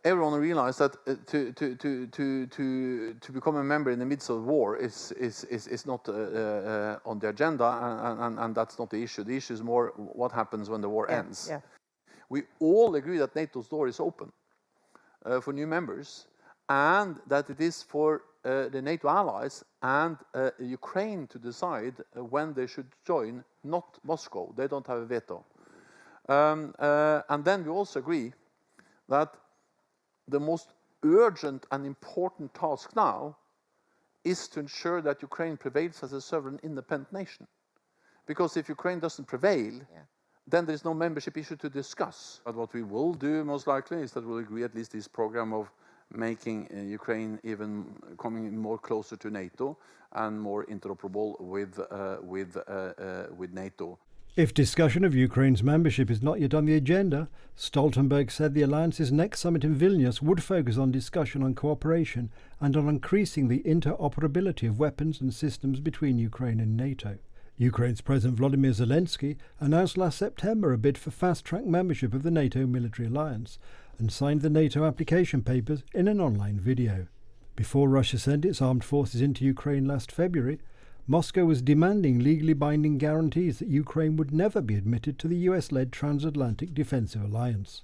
everyone realized that to become a member in the midst of war is not on the agenda, and that's not the issue. The issue is more what happens when the war ends. Yeah. We all agree that NATO's door is open for new members, and that it is for the NATO allies and Ukraine to decide when they should join, not Moscow. They don't have a veto. And then we also agree that the most urgent and important task now is to ensure that Ukraine prevails as a sovereign, independent nation. Because if Ukraine doesn't prevail, then there is no membership issue to discuss. But what we will do, most likely, is that we'll agree at least this program of making Ukraine even coming more closer to NATO and more interoperable with NATO. If discussion of Ukraine's membership is not yet on the agenda, Stoltenberg said the alliance's next summit in Vilnius would focus on discussion on cooperation and on increasing the interoperability of weapons and systems between Ukraine and NATO. Ukraine's President Volodymyr Zelensky announced last September a bid for fast-track membership of the NATO military alliance and signed the NATO application papers in an online video. Before Russia sent its armed forces into Ukraine last February, Moscow was demanding legally binding guarantees that Ukraine would never be admitted to the US-led transatlantic defensive alliance.